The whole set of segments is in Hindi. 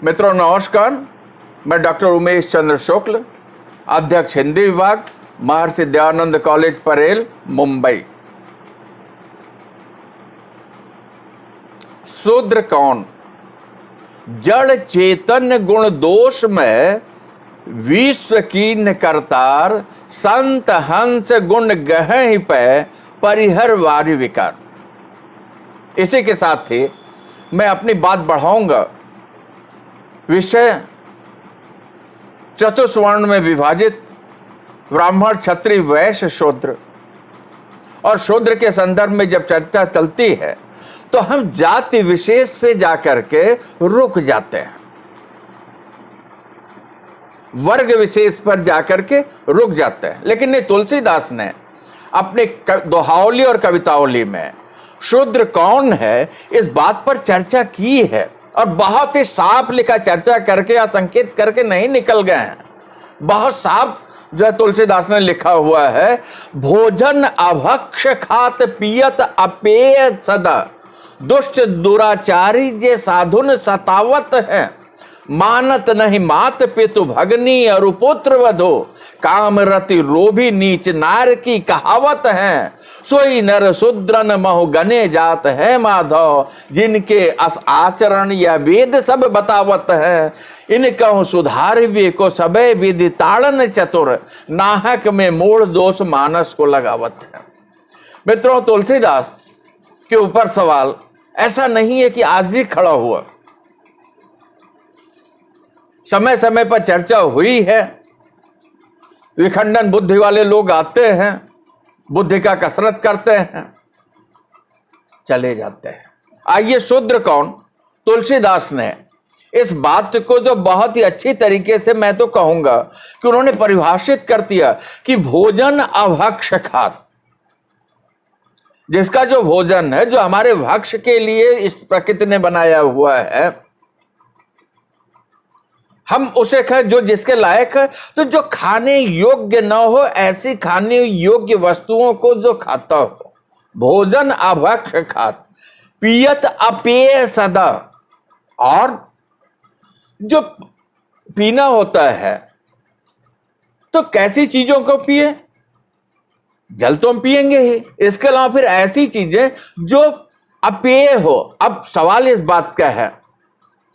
मित्रों नमस्कार, मैं डॉक्टर उमेश चंद्र शुक्ल, अध्यक्ष हिंदी विभाग, महर्षि दयानंद कॉलेज परेल, मुंबई। शूद्र कौन? जड़ चेतन गुण दोष में विश्व कीन करतार, संत हंस गुण गहहि पे परिहर वारि विकार। इसी के साथ ही मैं अपनी बात बढ़ाऊंगा। विषय चतुष्वर्ण में विभाजित ब्राह्मण, क्षत्रिय, वैश्य, शूद्र। और शूद्र के संदर्भ में जब चर्चा चलती है तो हम जाति विशेष पे जाकर के रुक जाते हैं, वर्ग विशेष पर जाकर के रुक जाते हैं। लेकिन नहीं, तुलसीदास ने अपने दोहावली और कवितावली में शूद्र कौन है इस बात पर चर्चा की है, और बहुत ही साफ लिखा, चर्चा करके या संकेत करके नहीं निकल गए हैं। बहुत साफ जो है तुलसीदास ने लिखा हुआ है, भोजन अभक्ष खात पियत अपेय सदा, दुष्ट दुराचारी जे साधुन सतावत है, मानत नहीं मात पितु भगनी और पुत्र वधो, काम रति रोभी नीच नार की कहावत है, सोई नर शूद्रन महु गने जात है माधव, जिनके अस आचरण या वेद सब बतावत है, इन कहूँ सुधार भी को सबे विधि ताड़न चतुर, नाहक में मूल दोष मानस को लगावत है। मित्रों, तुलसीदास के ऊपर सवाल ऐसा नहीं है कि आज ही खड़ा हुआ, समय समय पर चर्चा हुई है। विखंडन बुद्धि वाले लोग आते हैं, बुद्धि का कसरत करते हैं, चले जाते हैं। आइए, शूद्र कौन? तुलसीदास ने इस बात को जो बहुत ही अच्छी तरीके से, मैं तो कहूंगा कि उन्होंने परिभाषित कर दिया कि भोजन अभक्ष खात, जिसका जो भोजन है, जो हमारे भक्ष के लिए इस प्रकृति ने बनाया हुआ है, हम उसे खाएं जो जिसके लायक है। तो जो खाने योग्य न हो, ऐसी खाने योग्य वस्तुओं को जो खाता हो, भोजन अभक्ष खात, पियत अपेय सदा। और जो पीना होता है तो कैसी चीजों को पिए? जल तो हम पिएंगे ही, इसके अलावा फिर ऐसी चीजें जो अपेय हो। अब सवाल इस बात का है,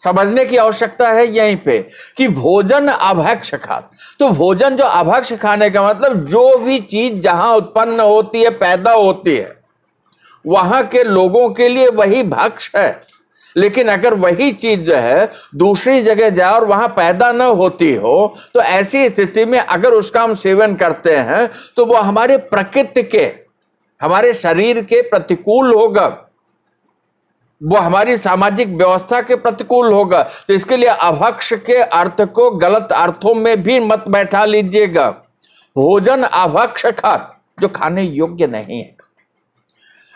समझने की आवश्यकता है यहीं पे, कि भोजन अभक्ष खात। तो भोजन जो अभक्ष खाने का मतलब, जो भी चीज जहां उत्पन्न होती है, पैदा होती है, वहां के लोगों के लिए वही भक्ष है। लेकिन अगर वही चीज जो है दूसरी जगह जाए और वहां पैदा न होती हो, तो ऐसी स्थिति में अगर उसका हम सेवन करते हैं तो वो हमारे प्रकृति के, हमारे शरीर के प्रतिकूल होगा, वो हमारी सामाजिक व्यवस्था के प्रतिकूल होगा। तो इसके लिए अभक्ष के अर्थ को गलत अर्थों में भी मत बैठा लीजिएगा। भोजन अभक्ष खात, जो खाने योग्य नहीं है।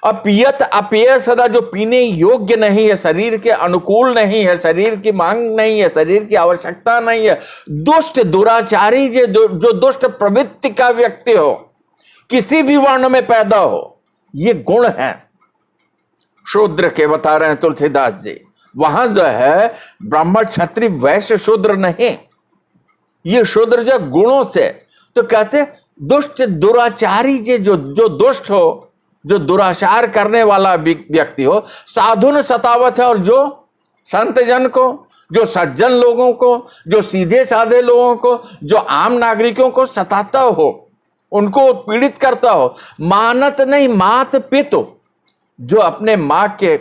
अब पियत अपेय सदा, जो पीने योग्य नहीं है, शरीर के अनुकूल नहीं है, शरीर की मांग नहीं है, शरीर की आवश्यकता नहीं है। दुष्ट दुराचारी, जो दुष्ट प्रवृत्ति का व्यक्ति हो, किसी भी वर्ण में पैदा हो, ये गुण है शूद्र के, बता रहे हैं तुलसीदास जी। वहां जो है ब्राह्मण, क्षत्रिय, वैश्य, शूद्र नहीं, ये शूद्र जो गुणों से, तो कहते दुष्ट दुराचारी, जो दुष्ट हो, जो दुराचार करने वाला व्यक्ति हो, साधुन सतावत है, और जो संत जन को, जो सज्जन लोगों को, जो सीधे साधे लोगों को, जो आम नागरिकों को सताता हो, उनको पीड़ित करता हो। मानत नहीं मात पितु, जो अपने माँ के,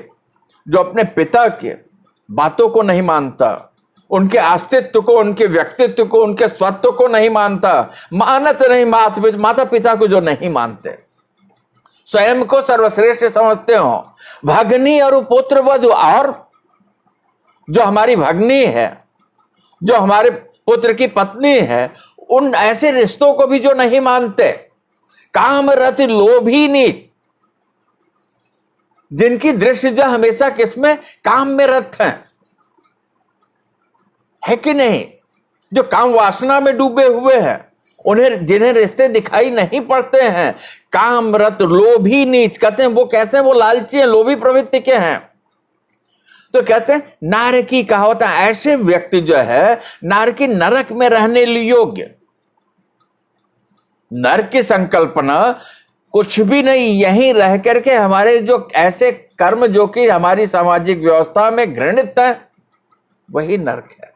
जो अपने पिता के बातों को नहीं मानता, उनके अस्तित्व को, उनके व्यक्तित्व को, उनके स्वत्व को नहीं मानता। मानत नहीं माता पिता को जो नहीं मानते, स्वयं को सर्वश्रेष्ठ समझते हो। भगनी और पुत्र वधु, और जो हमारी भगनी है, जो हमारे पुत्र की पत्नी है, उन ऐसे रिश्तों को भी जो नहीं मानते। काम रति लोभी नीच, जिनकी दृष्टि जो हमेशा किसमें? काम में रत है कि नहीं? जो काम वासना में डूबे हुए हैं, उन्हें, जिन्हें रिश्ते दिखाई नहीं पड़ते हैं। काम रत लोभी नीच, कहते हैं वो कैसे? वो लालची हैं, लोभी प्रवृत्ति के हैं। तो कहते हैं नारकी कहावत है, ऐसे व्यक्ति जो है नारकी नरक में रहने योग्य। नरक की संकल्पना कुछ भी नहीं, यहीं रह करके हमारे जो ऐसे कर्म जो कि हमारी सामाजिक व्यवस्था में घृणित है, वही नरक है।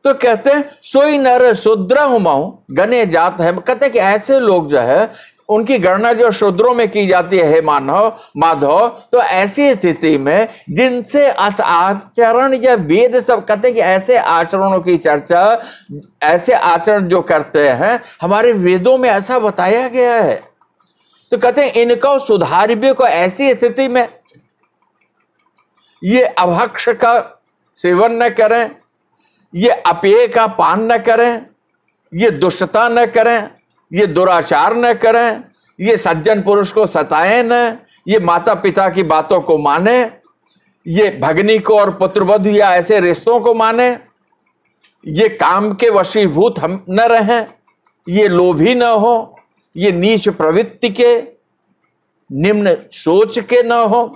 तो कहते हैं सोई नर शूद्र हुमाऊं गणे जात है। कहते हैं कि ऐसे लोग जो है उनकी गणना जो शूद्रों में की जाती है माधव, तो ऐसी स्थिति में जिनसे आचरण या वेद सब, कहते हैं कि ऐसे आचरणों की चर्चा, ऐसे आचरण जो करते हैं हमारे वेदों में ऐसा बताया गया है। तो कहते हैं इनको सुधारिबे को, ऐसी स्थिति में ये अभक्ष का सेवन न करें, ये अपेय का पान न करें, ये दुष्टता न करें, ये दुराचार न करें, ये सज्जन पुरुष को सताएं न, ये माता पिता की बातों को माने, ये भगनी को और पुत्रवधू या ऐसे रिश्तों को माने, ये काम के वशीभूत हम न रहें, ये लोभी न हो, ये नीच प्रवृत्ति के, निम्न सोच के न हो।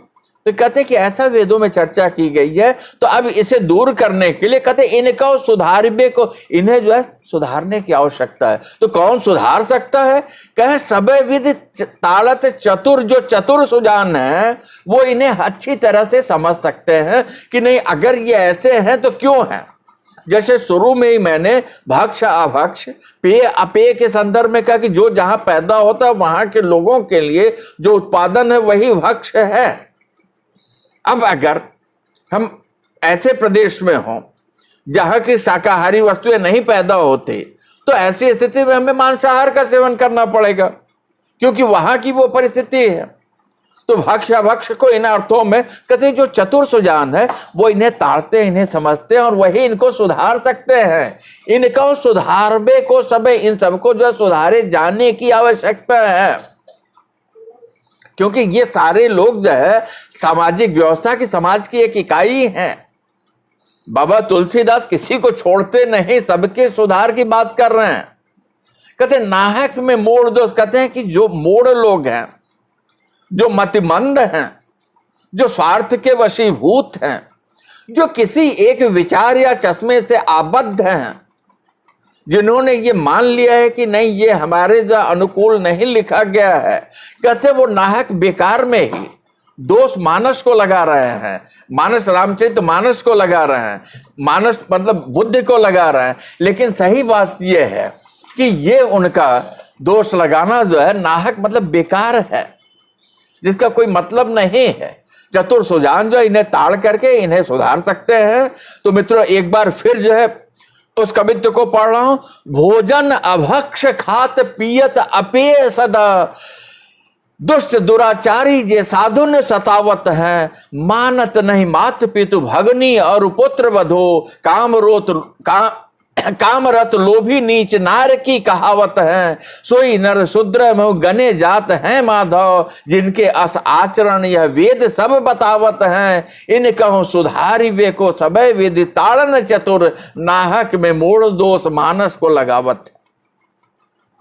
तो कहते हैं कि ऐसा वेदों में चर्चा की गई है। तो अब इसे दूर करने के लिए कहते हैं इनका सुधारबे को, इन्हें जो है सुधारने की आवश्यकता है। तो कौन सुधार सकता है? कहे सबे विधि ताड़त चतुर, जो चतुर सुजान है वो इन्हें अच्छी तरह से समझ सकते हैं कि नहीं, अगर ये ऐसे हैं तो क्यों हैं। जैसे शुरू में ही मैंने भक्ष अभक्ष पेय अपेय के संदर्भ में कहा कि जो जहां पैदा होता है वहां के लोगों के लिए जो उत्पादन है वही भक्ष है। अब अगर हम ऐसे प्रदेश में हों जहां की शाकाहारी वस्तुएं नहीं पैदा होती, तो ऐसी स्थिति में हमें मांसाहार का सेवन करना पड़ेगा, क्योंकि वहां की वो परिस्थिति है। तो भक्ष अभक्ष को इन अर्थों में कहते हैं जो चतुर सुजान है वो इन्हें ताड़ते हैं, इन्हें समझते हैं और वही इनको सुधार सकते हैं। इनको सुधारबे को सबे, इन सबको जो सुधारे जाने की आवश्यकता है, क्योंकि ये सारे लोग जो है सामाजिक व्यवस्था की, समाज की एक इकाई हैं। बाबा तुलसीदास किसी को छोड़ते नहीं, सबके सुधार की बात कर रहे हैं। कहते हैं नाहक में मोड़ दोष, कहते हैं कि जो मोड़ लोग हैं, जो मतिमंद हैं, जो स्वार्थ के वशीभूत हैं, जो किसी एक विचार या चश्मे से आबद्ध हैं, जिन्होंने ये मान लिया है कि नहीं ये हमारे जो अनुकूल नहीं लिखा गया है, कहते वो नाहक बेकार में ही दोष मानस को लगा रहे हैं, मानस रामचरित मानस को लगा रहे हैं, मानस मतलब बुद्धि को लगा रहे हैं। लेकिन सही बात यह है कि ये उनका दोष लगाना जो है नाहक मतलब बेकार है, जिसका कोई मतलब नहीं है। चतुर सुजान जो इन्हें ताड़ करके इन्हें सुधार सकते हैं। तो मित्रों एक बार फिर जो है उस कवित्व को पढ़ रहा हूं। भोजन अभक्ष खात पियत अपेय सदा, दुष्ट दुराचारी जे साधुन सतावत हैं, मानत नहीं मात पितु भगनी और पुत्र वधो, कामरत लोभी नीच नार की कहावत है, सोई नर शूद्र में गने जात हैं माधव, जिनके अस आचरण यह वेद सब बतावत हैं, इन कहूं सुधारी वे को सबे विधि ताड़न चतुर, नाहक में मोड़ दोष मानस को लगावत।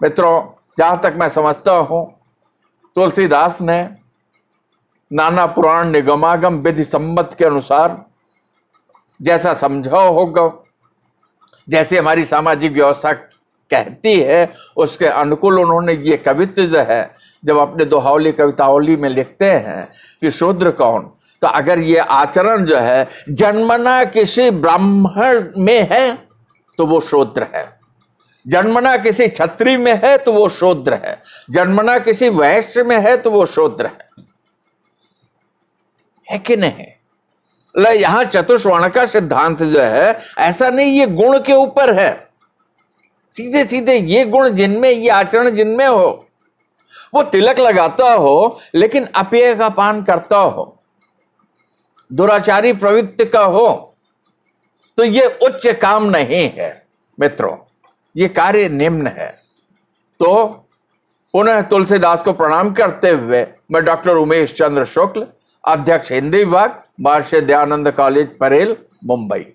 मित्रों जहां तक मैं समझता हूं तुलसीदास ने नाना पुराण निगमागम विधि सम्मत के अनुसार जैसा समझा होगा, जैसे हमारी सामाजिक व्यवस्था कहती है उसके अनुकूल उन्होंने ये कवित्व जो है जब अपने दोहावली कवितावली में लिखते हैं कि शूद्र कौन, तो अगर ये आचरण जो है जन्मना किसी ब्राह्मण में है तो वो शूद्र है, जन्मना किसी क्षत्रिय में है तो वो शूद्र है, जन्मना किसी वैश्य में है तो वो शूद्र है कि नहीं। यहां चतुष्वर्ण का सिद्धांत जो है ऐसा नहीं, ये गुण के ऊपर है, सीधे सीधे ये गुण जिनमें, ये आचरण जिनमें हो, वो तिलक लगाता हो लेकिन अपेय का पान करता हो, दुराचारी प्रवृत्ति का हो, तो ये उच्च काम नहीं है मित्रों, ये कार्य निम्न है। तो पुनः तुलसीदास को प्रणाम करते हुए मैं डॉक्टर उमेश चंद्र शुक्ल, अध्यक्ष हिंदी विभाग, महर्षि दयानंद कॉलेज परेल, मुंबई।